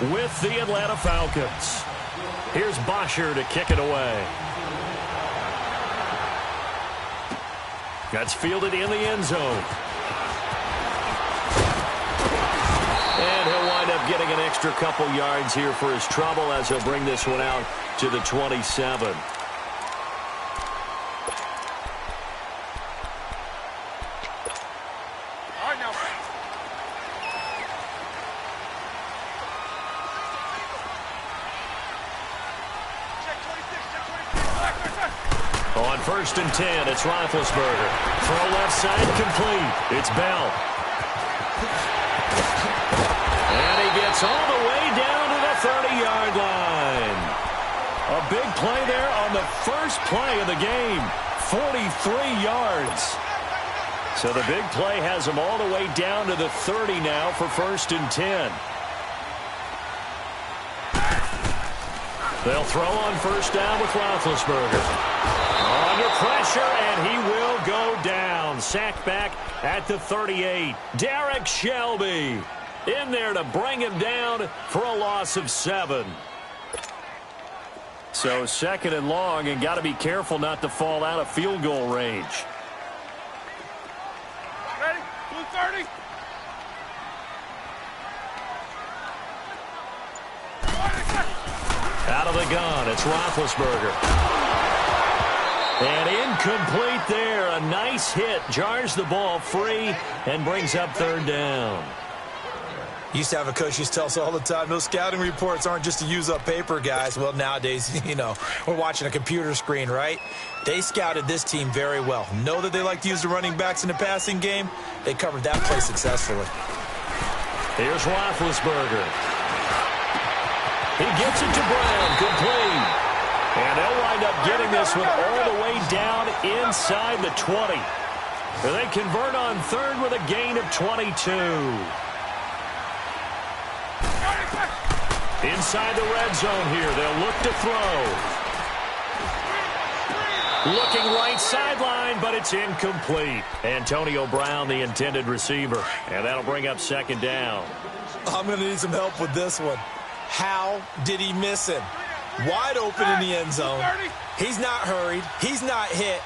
with the Atlanta Falcons. Here's Bosher to kick it away. That's fielded in the end zone. And he'll wind up getting an extra couple yards here for his trouble as he'll bring this one out to the 27. On 1st and 10, it's Roethlisberger. Throw left side, complete. It's Bell. And he gets all the way down to the 30-yard line. A big play there on the first play of the game. 43 yards. So the big play has him all the way down to the 30 now for 1st and 10. They'll throw on 1st down with Roethlisberger. Under pressure, and he will go down. Sacked back at the 38. Derek Shelby in there to bring him down for a loss of 7. So 2nd and long, and got to be careful not to fall out of field goal range. Ready? Blue 30. Out of the gun, it's Roethlisberger. And incomplete there. A nice hit. Jars the ball free and brings up 3rd down. Used to have a coach used to tell us all the time, those scouting reports aren't just to use up paper, guys. Well, nowadays, we're watching a computer screen, right? They scouted this team very well. Know that they like to use the running backs in the passing game? They covered that play successfully. Here's Roethlisberger. He gets it to Brown. Complete. And they'll wind up getting this one all the way down inside the 20. They convert on 3rd with a gain of 22. Inside the red zone here. They'll look to throw. Looking right sideline, but it's incomplete. Antonio Brown, the intended receiver. And that'll bring up 2nd down. I'm going to need some help with this one. How did he miss him? Wide open in the end zone. He's not hurried. He's not hit.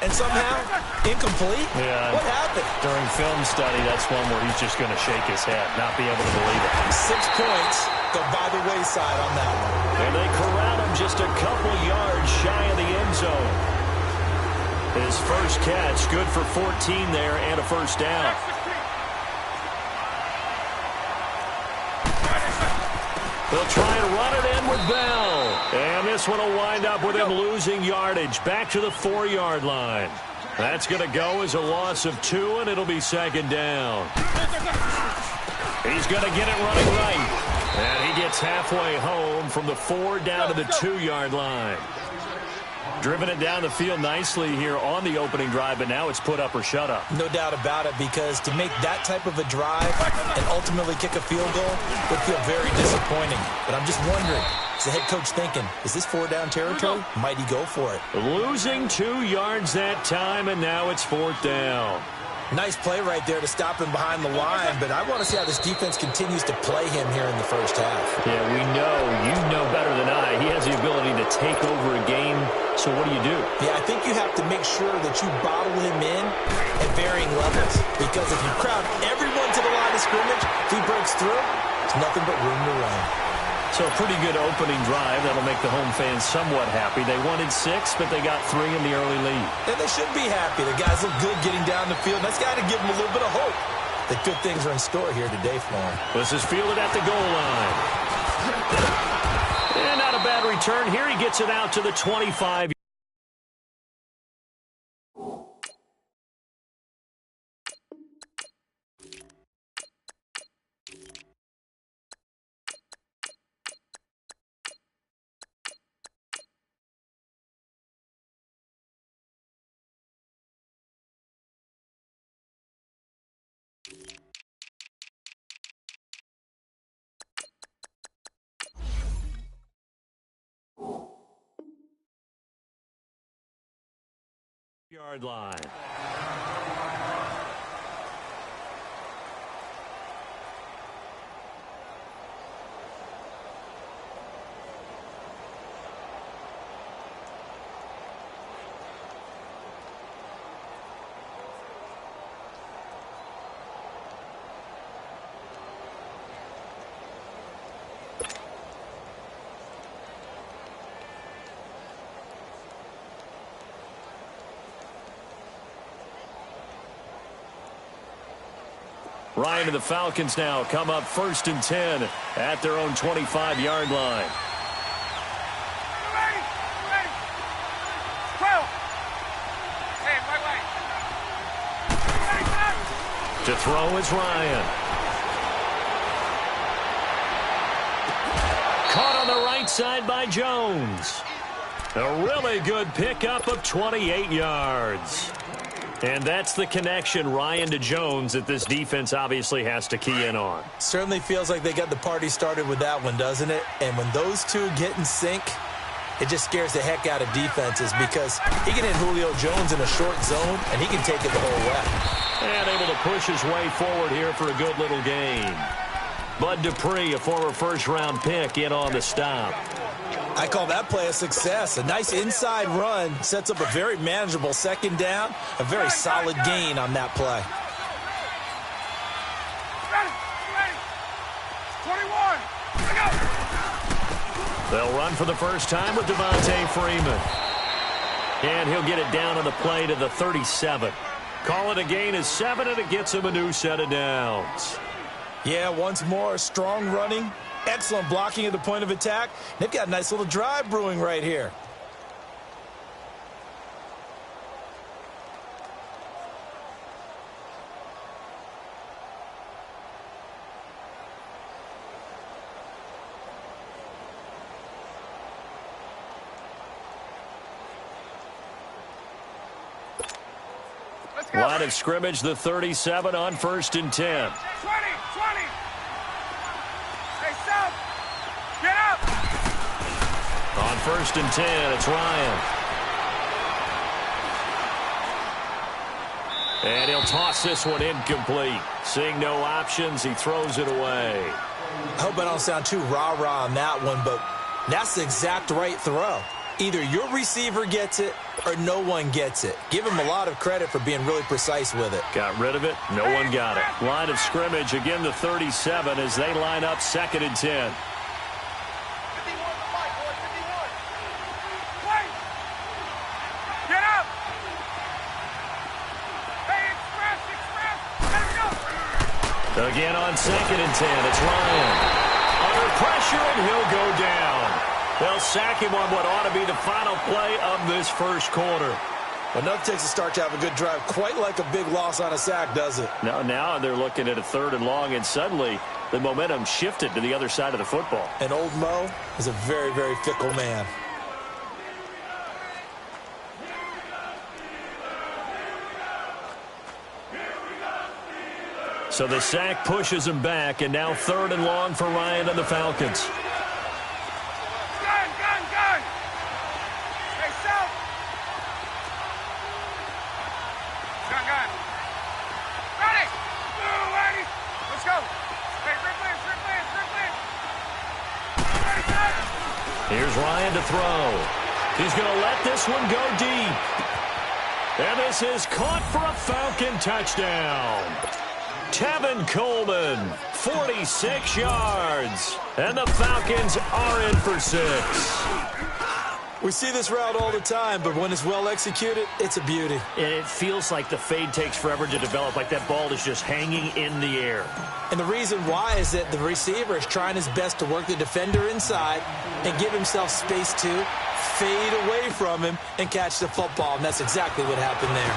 And somehow, incomplete? Yeah. What happened? During film study, that's one where he's just going to shake his head, not be able to believe it. 6 points go by the wayside on that one. And they corral him just a couple yards shy of the end zone. His first catch, good for 14 there and a 1st down. They'll try and run it in with Bell. And this one will wind up with him losing yardage. Back to the 4-yard line. That's going to go as a loss of 2, and it'll be 2nd down. He's going to get it running right. And he gets halfway home from the 4 down to the 2-yard line. Driven it down the field nicely here on the opening drive, but now it's put up or shut up. No doubt about it, because to make that type of a drive and ultimately kick a field goal would feel very disappointing. But I'm just wondering, is the head coach thinking, is this 4-down territory? Might he go for it? Losing 2 yards that time, and now it's 4th down. Nice play right there to stop him behind the line, but I want to see how this defense continues to play him here in the first half. Yeah, you know better than I. He has the ability to take over a game, so what do? Yeah, I think you have to make sure that you bottle him in at varying levels, because if you crowd everyone to the line of scrimmage, if he breaks through, there's nothing but room to run. So a pretty good opening drive. That'll make the home fans somewhat happy. They wanted 6, but they got 3 in the early lead. And they should be happy. The guys look good getting down the field. That's got to give them a little bit of hope that good things are in store here today for them. This is fielded at the goal line. And not a bad return. Here he gets it out to the 25. Yard line. Ryan and the Falcons now come up 1st and 10 at their own 25-yard line. To throw is Ryan. Caught on the right side by Jones. A really good pickup of 28 yards. And that's the connection, Ryan to Jones, that this defense obviously has to key in on. Certainly feels like they got the party started with that one, doesn't it? And when those two get in sync, it just scares the heck out of defenses because he can hit Julio Jones in a short zone, and he can take it the whole way. And able to push his way forward here for a good little gain. Bud Dupree, a former first-round pick, in on the stop. I call that play a success. A nice inside run sets up a very manageable second down, a very solid gain on that play. They'll run for the first time with Devontae Freeman. And he'll get it down on the play to the 37. Call it a gain of 7, and it gets him a new set of downs. Yeah, once more, strong running, excellent blocking at the point of attack. They've got a nice little drive brewing right here. Line of scrimmage, the 37 on 1st and 10. 20. Hey, stop. Get up. On 1st and 10, it's Ryan. And he'll toss this one incomplete. Seeing no options, he throws it away. I hope I don't sound too rah-rah on that one, but that's the exact right throw. Either your receiver gets it or no one gets it. Give him a lot of credit for being really precise with it. Got rid of it. No one got it. Line of scrimmage, again the 37 as they line up 2nd and 10. Get up. Hey, express. Let it go. Again on 2nd and 10, it's Ryan. Under pressure, and he'll go down. They'll sack him on what ought to be the final play of this first quarter. Enough takes a start to have a good drive. Quite like a big loss on a sack, does it? Now they're looking at a 3rd and long, and suddenly the momentum shifted to the other side of the football. And old Mo is a very, very fickle man. So the sack pushes him back, and now 3rd and long for Ryan and the Falcons. Gun. Hey, south. Gun. Ready. Ready. Let's go. Hey, Ready, set. Here's Ryan to throw. He's going to let this one go deep. And this is caught for a Falcon touchdown. Tevin Coleman, 46 yards. And the Falcons are in for 6. We see this route all the time, but when it's well executed, it's a beauty. And it feels like the fade takes forever to develop, like that ball is just hanging in the air. And the reason why is that the receiver is trying his best to work the defender inside and give himself space to fade away from him and catch the football, and that's exactly what happened there.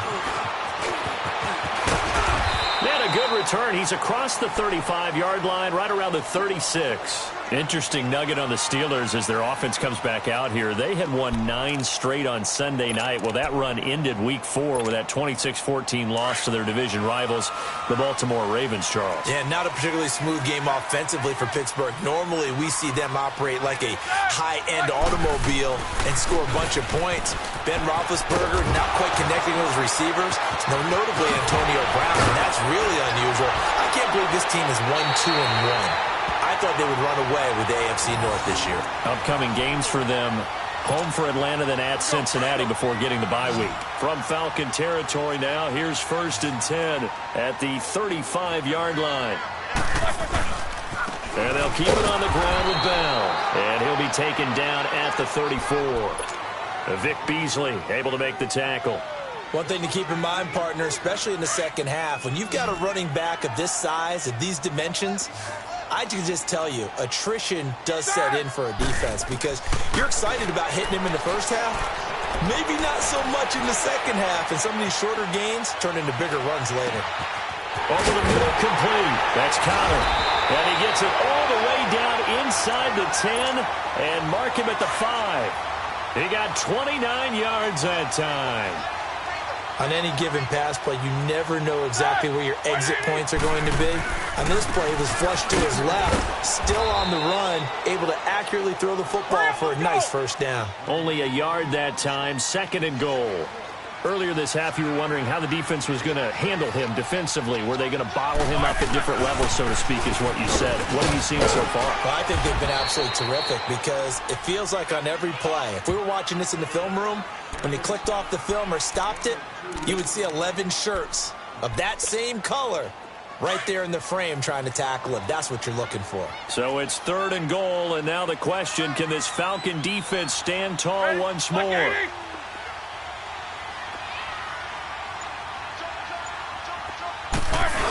And a good return. He's across the 35-yard line, right around the 36. Interesting nugget on the Steelers as their offense comes back out here. They had won 9 straight on Sunday night. Well, that run ended Week 4 with that 26-14 loss to their division rivals, the Baltimore Ravens, Charles. Yeah, not a particularly smooth game offensively for Pittsburgh. Normally, we see them operate like a high-end automobile and score a bunch of points. Ben Roethlisberger not quite connecting with his receivers. Notably, Antonio Brown, and that's really unusual. I can't believe this team is 1-2-1. I thought they would run away with the AFC North this year. Upcoming games for them. Home for Atlanta, then at Cincinnati before getting the bye week. From Falcon territory now, here's 1st and 10 at the 35-yard line. And they'll keep it on the ground with Bell. And he'll be taken down at the 34. Vic Beasley able to make the tackle. One thing to keep in mind, partner, especially in the second half, when you've got a running back of this size, of these dimensions, I can just tell you, attrition does set in for a defense because you're excited about hitting him in the first half. Maybe not so much in the second half, and some of these shorter gains turn into bigger runs later. Over the middle, complete. That's Connor. And he gets it all the way down inside the 10 and mark him at the 5. He got 29 yards that time. On any given pass play, you never know exactly where your exit points are going to be. On this play, it was flushed to his left, still on the run, able to accurately throw the football for a nice first down. Only a yard that time, 2nd and goal. Earlier this half, you were wondering how the defense was going to handle him defensively. Were they going to bottle him up at different levels, so to speak, is what you said. What have you seen so far? Well, I think they've been absolutely terrific because it feels like on every play, if we were watching this in the film room, when he clicked off the film or stopped it, you would see 11 shirts of that same color right there in the frame trying to tackle him. That's what you're looking for. So it's 3rd and goal, and now the question, can this Falcon defense stand tall once more?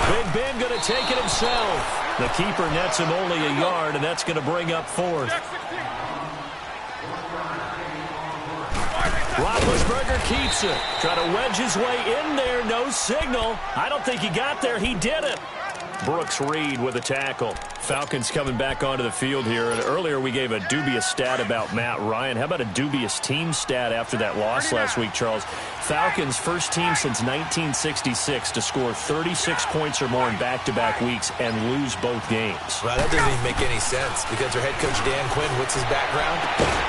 Big Ben going to take it himself. The keeper nets him only a yard, and that's going to bring up 4th. Roethlisberger keeps it. Trying to wedge his way in there. No signal. I don't think he got there. He did it. Brooks Reed with a tackle. Falcons coming back onto the field here. And earlier we gave a dubious stat about Matt Ryan. How about a dubious team stat after that loss last week, Charles? Falcons first team since 1966 to score 36 points or more in back-to-back weeks and lose both games. Well, that doesn't even make any sense because their head coach Dan Quinn, what's his background?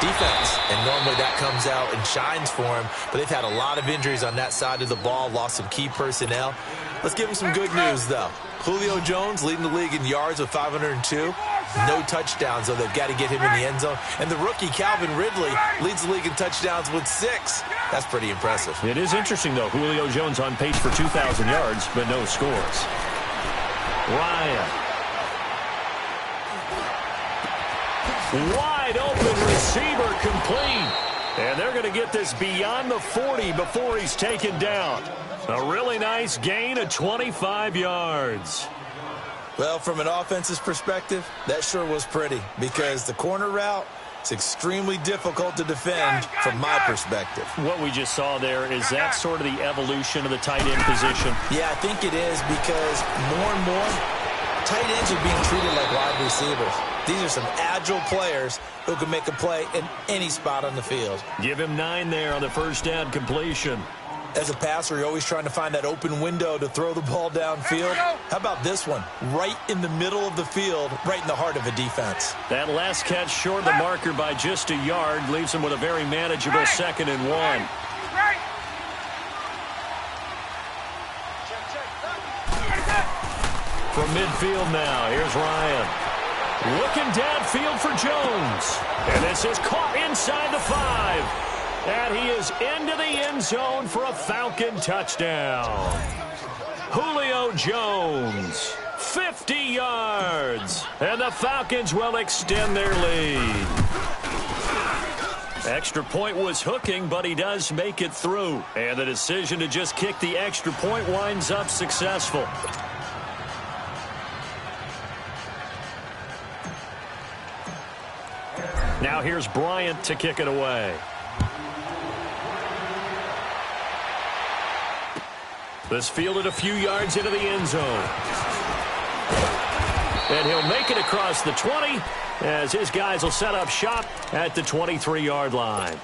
Defense. And normally that comes out and shines for him. But they've had a lot of injuries on that side of the ball, lost some key personnel. Let's give them some good news, though. Julio Jones leading the league in yards with 502. No touchdowns, though. They've got to get him in the end zone. And the rookie, Calvin Ridley, leads the league in touchdowns with 6. That's pretty impressive. It is interesting, though. Julio Jones on pace for 2,000 yards, but no scores. Ryan. Wide open receiver complete. And they're going to get this beyond the 40 before he's taken down. A really nice gain of 25 yards. Well, from an offense's perspective, that sure was pretty because the corner route is extremely difficult to defend from my perspective. What we just saw there, is that sort of the evolution of the tight end position? Yeah, I think it is because more and more tight ends are being treated like wide receivers. These are some agile players who can make a play in any spot on the field. Give him 9 there on the first down completion. As a passer, you're always trying to find that open window to throw the ball downfield. How about this one? Right in the middle of the field, right in the heart of a defense. That last catch short of the marker by just a yard leaves him with a very manageable 2nd and 1. From midfield now, here's Ryan. Looking downfield for Jones. And this is caught inside the 5. And he is into the end zone for a Falcon touchdown. Julio Jones, 50 yards. And the Falcons will extend their lead. Extra point was hooking, but he does make it through. And the decision to just kick the extra point winds up successful. Now here's Bryant to kick it away. This fielded a few yards into the end zone. And he'll make it across the 20 as his guys will set up shop at the 23-yard line.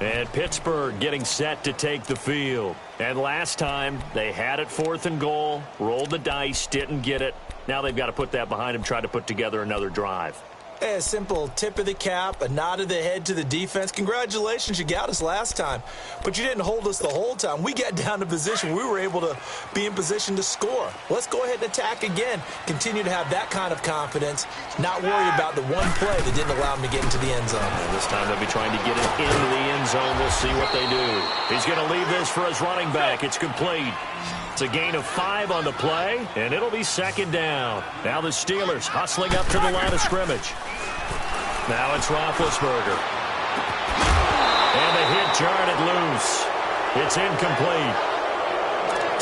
And Pittsburgh getting set to take the field. And last time, they had it 4th and goal, rolled the dice, didn't get it. Now they've got to put that behind them, try to put together another drive. A simple tip of the cap, a nod of the head to the defense. Congratulations, you got us last time. But you didn't hold us the whole time. We got down to position. We were able to be in position to score. Let's go ahead and attack again. Continue to have that kind of confidence. Not worry about the one play that didn't allow them to get into the end zone. And this time they'll be trying to get it into the end zone. We'll see what they do. He's going to leave this for his running back. It's complete. It's a gain of 5 on the play, and it'll be 2nd down. Now the Steelers hustling up to the line of scrimmage. Now it's Roethlisberger. And the hit jarred it loose. It's incomplete.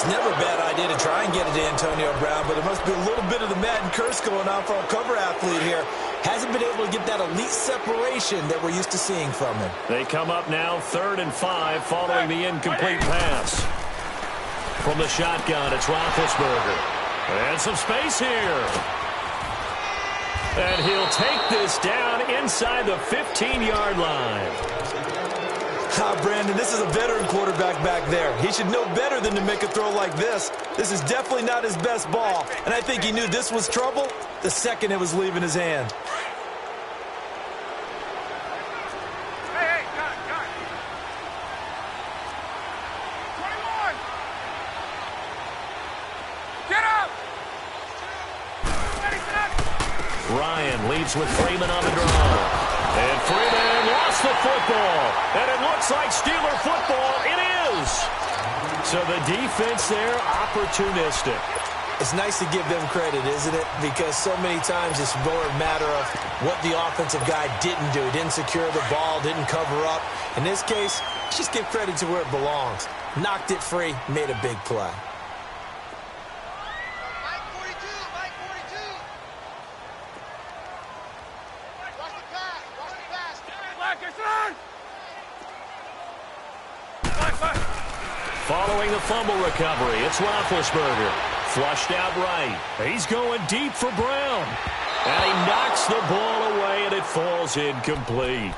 It's never a bad idea to try and get it to Antonio Brown, but it must be a little bit of the Madden curse going on for our cover athlete here. Hasn't been able to get that elite separation that we're used to seeing from him. They come up now 3rd and 5 following the incomplete pass. From the shotgun, it's Roethlisberger. And some space here. And he'll take this down inside the 15-yard line. Brandon, this is a veteran quarterback back there. He should know better than to make a throw like this. This is definitely not his best ball. And I think he knew this was trouble the second it was leaving his hand. Hey, gun. 21. Get up. Ready, set. Ryan leads with Freeman on the draw. And Freeman lost the football. And it looks like Steeler football. It is. So the defense there, opportunistic. It's nice to give them credit, isn't it? Because so many times it's more a matter of what the offensive guy didn't do. He didn't secure the ball, didn't cover up. In this case, just give credit to where it belongs. Knocked it free, made a big play. Following the fumble recovery, it's Roethlisberger. Flushed out right. He's going deep for Brown. And he knocks the ball away, and it falls incomplete.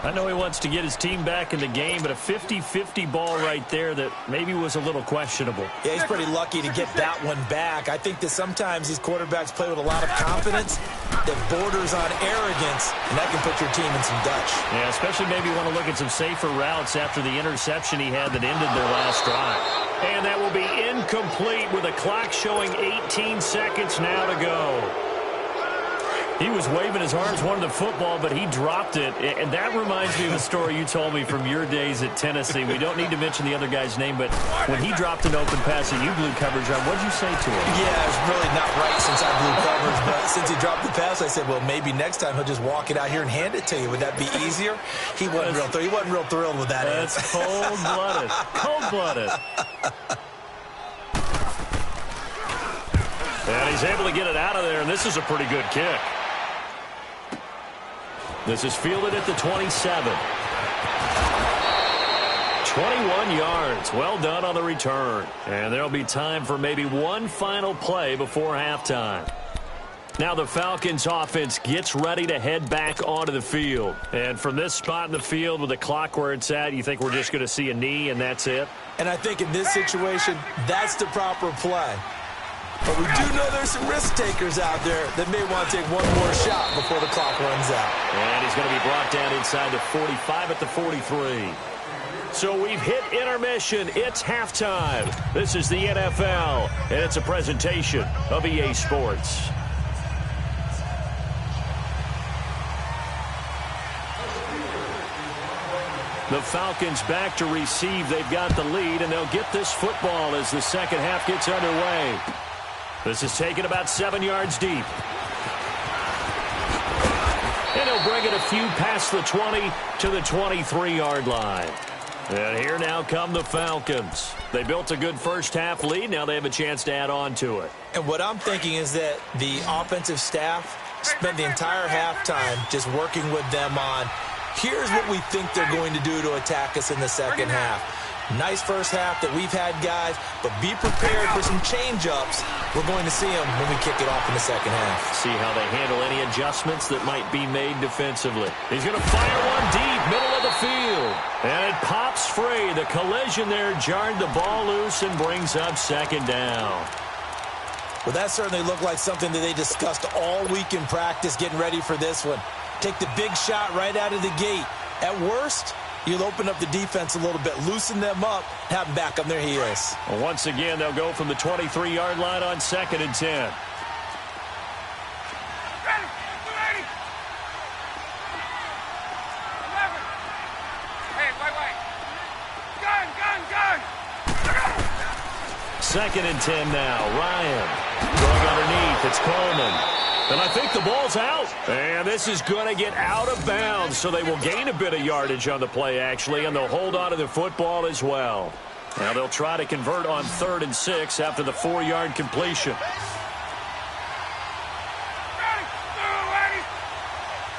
I know he wants to get his team back in the game, but a 50-50 ball right there that maybe was a little questionable. Yeah, he's pretty lucky to get that one back. I think that sometimes these quarterbacks play with a lot of confidence that borders on arrogance, and that can put your team in some Dutch. Yeah, especially maybe want to look at some safer routes after the interception he had that ended their last drive. And that will be incomplete with the clock showing 18 seconds now to go. He was waving his arms, wanted the football, but he dropped it. And that reminds me of a story you told me from your days at Tennessee. We don't need to mention the other guy's name, but when he dropped an open pass and you blew coverage on, what did you say to him? Yeah, it's really not right since I blew coverage, but since he dropped the pass, I said, well, maybe next time he'll just walk it out here and hand it to you. Would that be easier? He wasn't real thrilled with that answer. That's cold-blooded. Cold-blooded. And he's able to get it out of there, and this is a pretty good kick. This is fielded at the 27. 21 yards. Well done on the return. And there'll be time for maybe one final play before halftime. Now the Falcons offense gets ready to head back onto the field. And from this spot in the field with the clock where it's at, you think we're just going to see a knee and that's it? And I think in this situation, that's the proper play. But we do know there's some risk takers out there that may want to take one more shot before the clock runs out. And he's going to be brought down inside the 45 at the 43. So we've hit intermission. It's halftime. This is the NFL, and it's a presentation of EA Sports. The Falcons back to receive. They've got the lead, and they'll get this football as the second half gets underway. This is taken about 7 yards deep. And he'll bring it a few past the 20 to the 23-yard line. And here now come the Falcons. They built a good first-half lead. Now they have a chance to add on to it. And what I'm thinking is that the offensive staff spent the entire halftime just working with them on, here's what we think they're going to do to attack us in the second half. Nice first half that we've had, guys, but be prepared for some change-ups. We're going to see them when we kick it off in the second half. See how they handle any adjustments that might be made defensively. He's going to fire one deep, middle of the field. And it pops free. The collision there jarred the ball loose and brings up second down. Well, that certainly looked like something that they discussed all week in practice getting ready for this one. Take the big shot right out of the gate. At worst, you'll open up the defense a little bit, loosen them up, have them back on their heels. Well, once again, they'll go from the 23-yard line on 2nd and 10. Ready. Ready. 11. Hey, wait. Gun. 2nd and 10 now. Ryan going underneath. It's Coleman. And I think the ball's out. And this is going to get out of bounds, so they will gain a bit of yardage on the play, actually, and they'll hold on to the football as well. Now they'll try to convert on 3rd and 6 after the 4-yard completion. Ready! Ready!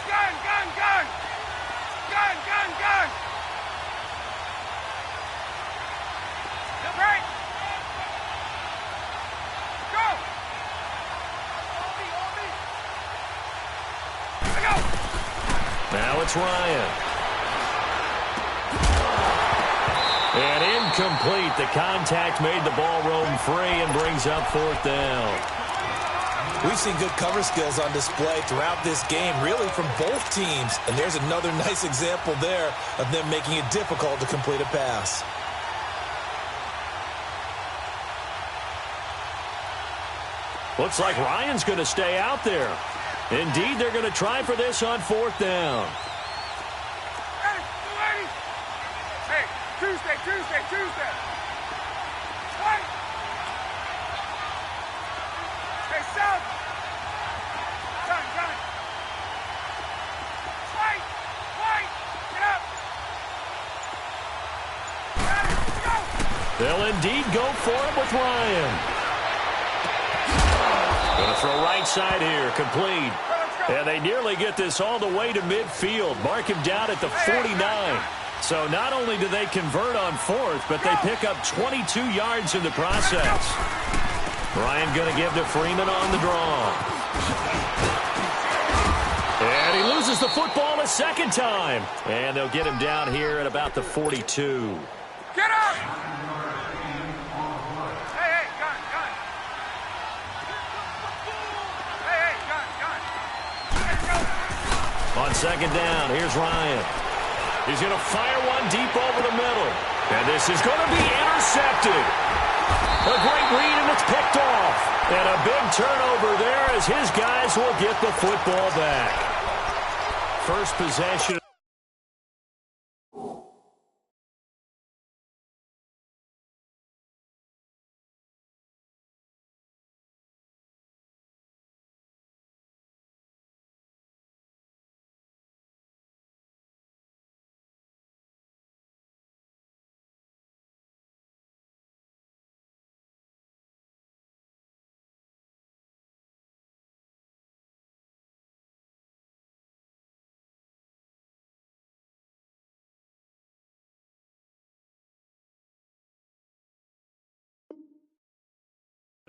Gun, gun, gun! Gun, gun, gun! Right! Go! Go! Now it's Ryan. And incomplete. The contact made the ball roam free and brings up 4th down. We've seen good cover skills on display throughout this game, really from both teams. And there's another nice example there of them making it difficult to complete a pass. Looks like Ryan's going to stay out there. Indeed, they're going to try for this on 4th down. Hey, Tuesday. White. Hey, south. Gun. White. Get up. Go. They'll indeed go for it with Ryan. Going to throw right side here, complete. And they nearly get this all the way to midfield. Mark him down at the 49. So not only do they convert on 4th, but they pick up 22 yards in the process. Ryan going to give to Freeman on the draw. And he loses the football a second time. And they'll get him down here at about the 42. Get up! Hey, gun. Hey, gun. Let's go. On 2nd down, here's Ryan. He's going to fire one deep over the middle. And this is going to be intercepted. A great read, and it's picked off. And a big turnover there as his guys will get the football back. First possession.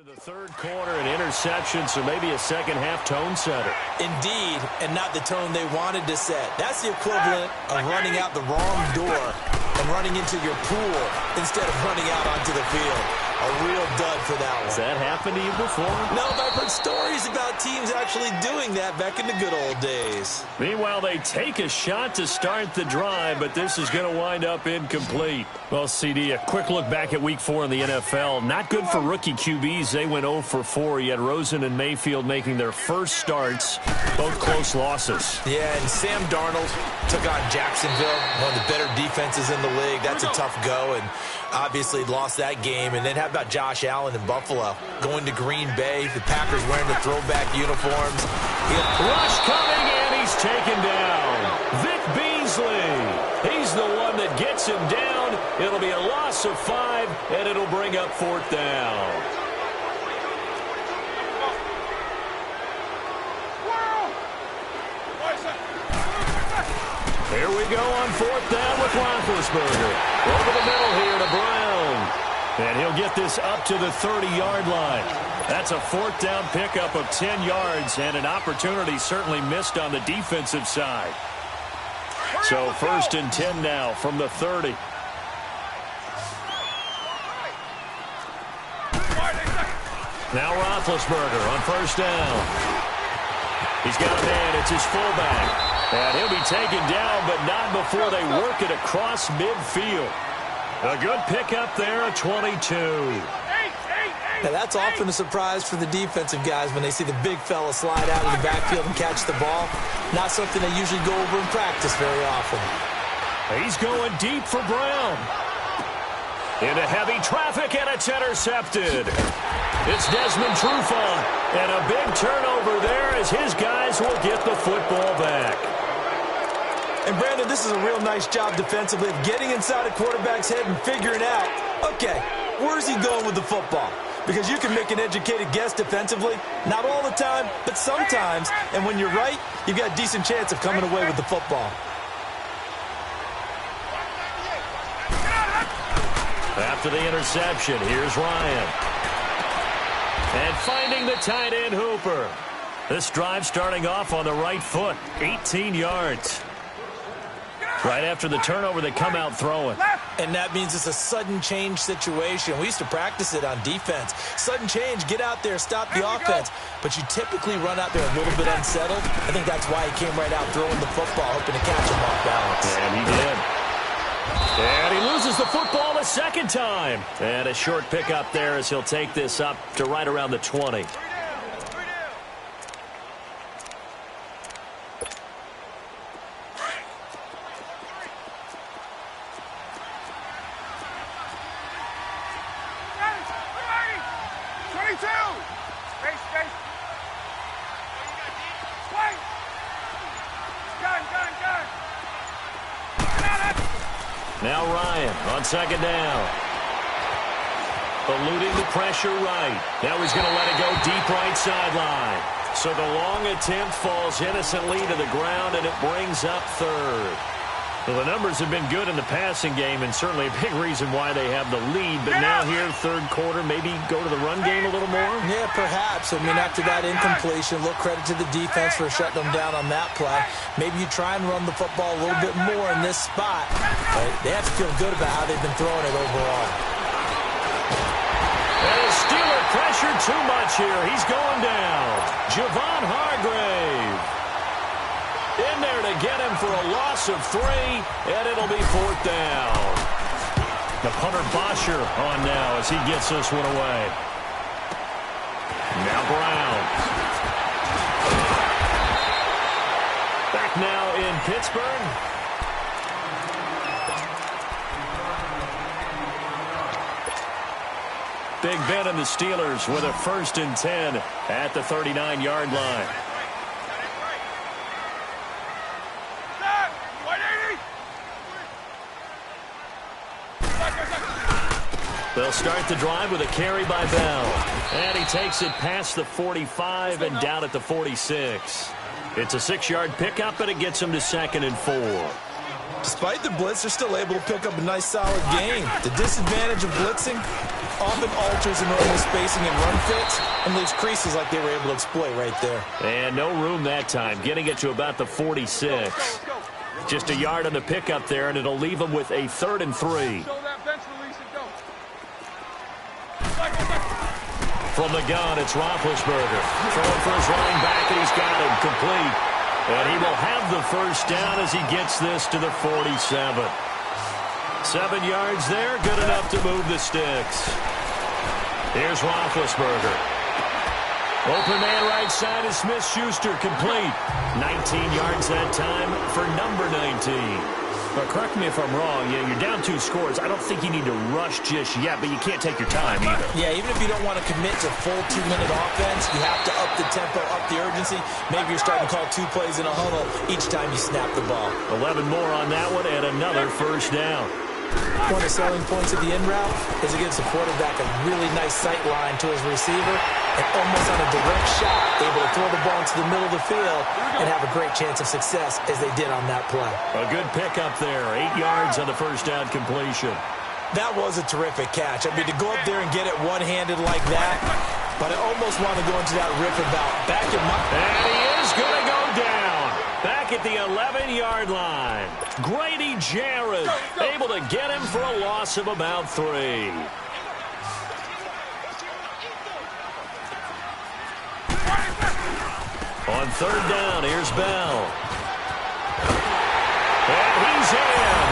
The third quarter, an interception, so maybe a second-half tone setter. Indeed, and not the tone they wanted to set. That's the equivalent of running out the wrong door and running into your pool instead of running out onto the field. A real dud for that one. Has that happened to you before? No, but I've heard stories about teams actually doing that back in the good old days. Meanwhile, they take a shot to start the drive, but this is going to wind up incomplete. Well, CD, a quick look back at Week 4 in the NFL. Not good for rookie QBs. They went 0 for 4. You had Rosen and Mayfield making their first starts, both close losses. Yeah, and Sam Darnold took on Jacksonville, one of the better defenses in the league. That's a tough go, and obviously lost that game. And then how about Josh Allen in Buffalo going to Green Bay? The Packers wearing the throwback uniforms. Rush coming, and he's taken down. Vic Beasley. He's the one that gets him down. It'll be a loss of 5, and it'll bring up 4th down. Here we go on 4th down with Roethlisberger. Over the middle here to Brown. And he'll get this up to the 30-yard line. That's a 4th down pickup of 10 yards, and an opportunity certainly missed on the defensive side. So 1st and 10 now from the 30. Now Roethlisberger on 1st down. He's got a man. It's his fullback. And he'll be taken down, but not before they work it across midfield. A good pickup there at 22. Now that's often a surprise for the defensive guys when they see the big fella slide out of the backfield and catch the ball. Not something they usually go over in practice very often. He's going deep for Brown. Into heavy traffic, and it's intercepted. It's Desmond Trufant, and a big turnover there as his guys will get the football back. And, Brandon, this is a real nice job defensively of getting inside a quarterback's head and figuring out Okay, where's he going with the football? Because you can make an educated guess defensively. Not all the time, but sometimes. And when you're right, you've got a decent chance of coming away with the football. After the interception, here's Ryan. And finding the tight end Hooper. This drive starting off on the right foot, 18 yards. Right after the turnover, they come out throwing. And that means it's a sudden change situation. We used to practice it on defense. Sudden change, get out there, stop the offense. But you typically run out there a little bit unsettled. I think that's why he came right out throwing the football, hoping to catch him off balance. And he did. And he loses the football a second time. And a short pickup there as he'll take this up to right around the 20. Now Ryan on second down. Eluding the pressure right. Now he's going to let it go deep right sideline. So the long attempt falls innocently to the ground, and it brings up third. Well, the numbers have been good in the passing game, and certainly a big reason why they have the lead. But now here, third quarter, maybe go to the run game a little more? Yeah, perhaps. I mean, after that incompletion, a little credit to the defense for shutting them down on that play. Maybe you try and run the football a little bit more in this spot. But they have to feel good about how they've been throwing it overall. And his Steeler pressured too much here. He's going down. Javon Hargrave in there to get him for a loss of 3, and it'll be fourth down. The punter Bosher on now as he gets this one away. Now Brown. Back now in Pittsburgh. Big Ben and the Steelers with a 1st and 10 at the 39-yard line. They'll start the drive with a carry by Bell. And he takes it past the 45 and down at the 46. It's a 6-yard pickup, and it gets him to 2nd and 4. Despite the blitz, they're still able to pick up a nice, solid gain. The disadvantage of blitzing often alters the normal spacing and run fits and leaves creases like they were able to exploit right there. And no room that time, getting it to about the 46. Just a yard on the pickup there, and it'll leave him with a 3rd and 3. From the gun, it's Roethlisberger. Throwing for his running back, and he's got him complete. And he will have the first down as he gets this to the 47. 7 yards there, good enough to move the sticks. Here's Roethlisberger. Open man right side is Smith-Schuster, complete. 19 yards that time for number 19. But correct me if I'm wrong, you're down 2 scores. I don't think you need to rush just yet, but you can't take your time either. Yeah, even if you don't want to commit to full 2-minute offense, you have to up the tempo, up the urgency. Maybe you're starting to call 2 plays in a huddle each time you snap the ball. 11 more on that one and another first down. One of the selling points of the in route is it gives the quarterback a really nice sight line to his receiver and almost on a direct shot, able to throw the ball into the middle of the field and have a great chance of success as they did on that play. A good pickup there, 8 yards on the first down completion. That was a terrific catch. I mean, to go up there and get it one-handed like that, but I almost want to go into that riff about back in my... And he is going to go down. Back at the 11-yard line. Grady Jarrett able to get him for a loss of about 3. On 3rd down, here's Bell. And he's in.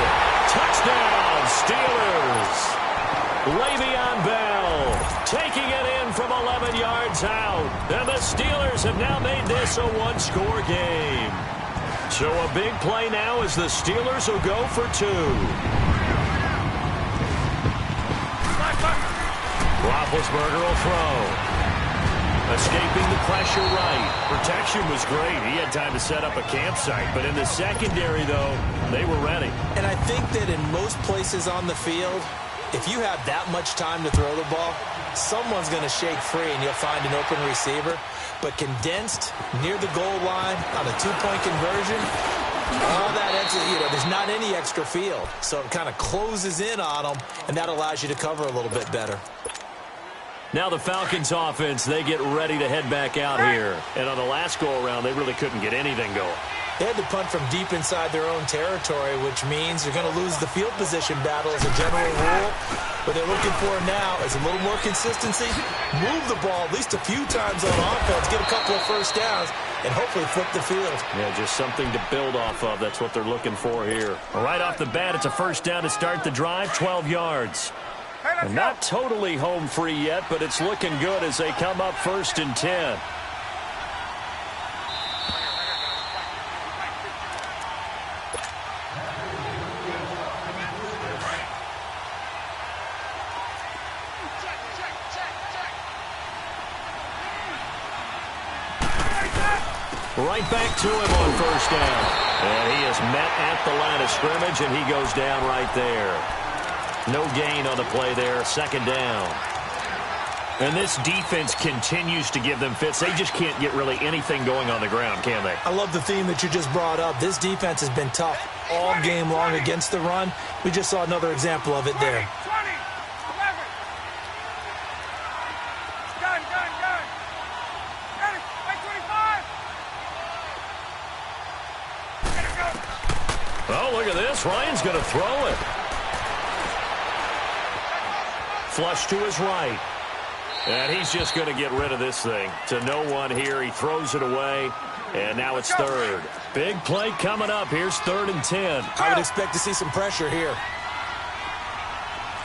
Touchdown, Steelers. Le'Veon Bell taking it in from 11 yards out. And the Steelers have now made this a 1-score game. So a big play now as the Steelers will go for 2. Roethlisberger will throw. Escaping the pressure right. Protection was great. He had time to set up a campsite. But in the secondary, though, they were ready. And I think that in most places on the field, if you have that much time to throw the ball, someone's going to shake free and you'll find an open receiver. But condensed near the goal line on a two-point conversion, all that extra, there's not any extra field. So it kind of closes in on them, and that allows you to cover a little bit better. Now the Falcons offense, they get ready to head back out here. And on the last go-around, they really couldn't get anything going. They had to punt from deep inside their own territory, which means you're going to lose the field position battle as a general rule. What they're looking for now is a little more consistency, move the ball at least a few times on offense, get a couple of first downs, and hopefully flip the field. Yeah, just something to build off of. That's what they're looking for here. Right off the bat, it's a first down to start the drive, 12 yards. And not totally home free yet, but it's looking good as they come up 1st and 10. Right back to him on 1st down. And he is met at the line of scrimmage, and he goes down right there. No gain on the play there, 2nd down. And this defense continues to give them fits. They just can't get really anything going on the ground, can they? I love the theme that you just brought up. This defense has been tough all game long against the run. We just saw another example of it there. 20, 11. Gun. Ready, by 25. Get it, go. Oh, look at this. Ryan's going to throw it. Flush to his right. And he's just going to get rid of this thing. To no one here. He throws it away. And now it's 3rd. Big play coming up. Here's 3rd and 10. I would expect to see some pressure here.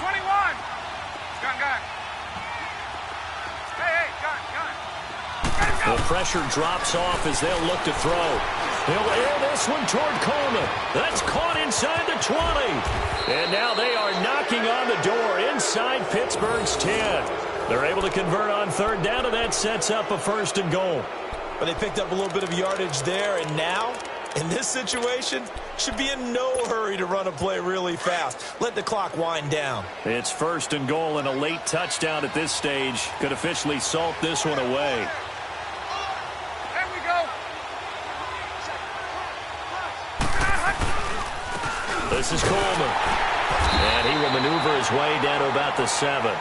21. Gun. Hey, gun. The pressure drops off as they'll look to throw. He'll air this one toward Coleman. That's caught inside the 20. And now they are knocking on the door inside Pittsburgh's 10. They're able to convert on 3rd down, and that sets up a 1st and goal. But they picked up a little bit of yardage there, and now, in this situation, should be in no hurry to run a play really fast. Let the clock wind down. It's 1st and goal, and a late touchdown at this stage could officially salt this one away. There we go. This is Coleman. And he will maneuver his way down to about the 7.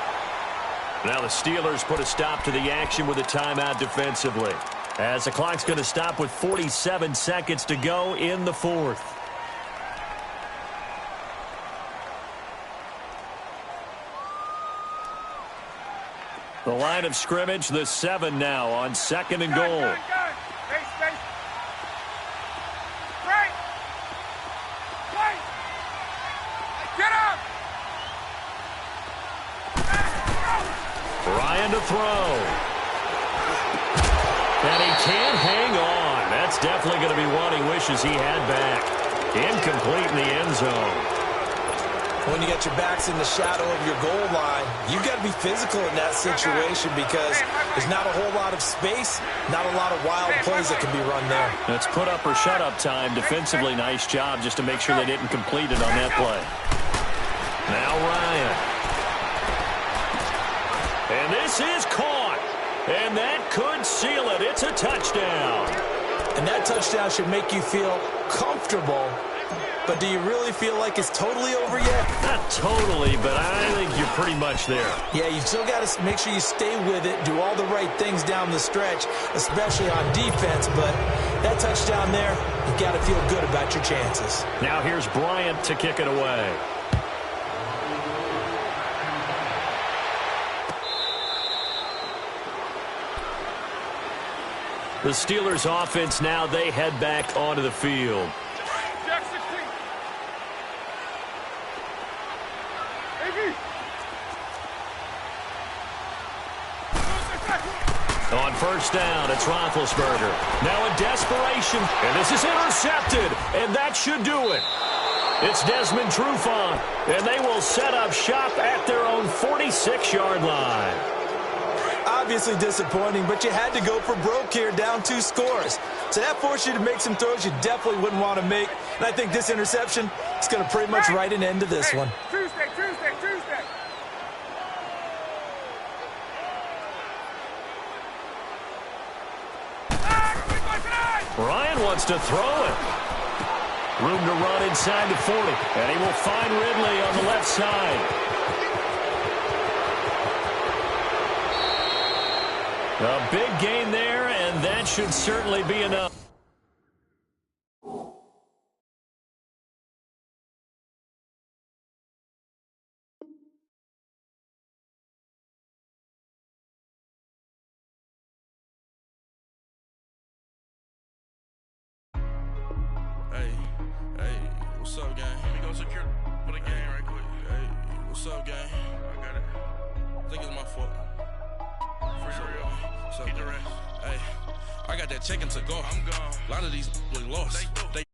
Now the Steelers put a stop to the action with a timeout defensively, as the clock's going to stop with 47 seconds to go in the 4th. The line of scrimmage, the 7 now on 2nd and goal. Gun. Base. Right. Play. Get up. Ryan to throw. And he can't hang on. That's definitely going to be one he wishes he had back. Incomplete in the end zone. When you got your backs in the shadow of your goal line, you've got to be physical in that situation because there's not a whole lot of space, not a lot of wild plays that can be run there. That's put up or shut up time. Defensively, nice job just to make sure they didn't complete it on that play. Now Ryan. And this is caught. And that could seal it. It's a touchdown. And that touchdown should make you feel comfortable. But do you really feel like it's totally over yet? Not totally, but I think you're pretty much there. Yeah, you've still got to make sure you stay with it, do all the right things down the stretch, especially on defense. But that touchdown there, you've got to feel good about your chances. Now here's Bryant to kick it away. The Steelers offense now, they head back onto the field. Jack 16. AB. On 1st down, it's Roethlisberger. Now in desperation, and this is intercepted, and that should do it. It's Desmond Trufant, and they will set up shop at their own 46-yard line. Obviously disappointing, but you had to go for broke here, down 2 scores. So that forced you to make some throws you definitely wouldn't want to make. And I think this interception is going to pretty much write an end to this one. Tuesday. Ryan wants to throw it. Room to run inside the 40. And he will find Ridley on the left side. A big gain there, and that should certainly be enough. Hey, what's up, gang? Let me go secure for the game right quick. Hey, what's up, gang? I got it. I think it's my fault. For real. Get the rest. Hey, I got that chicken to go. I'm gone. A lot of these lost. They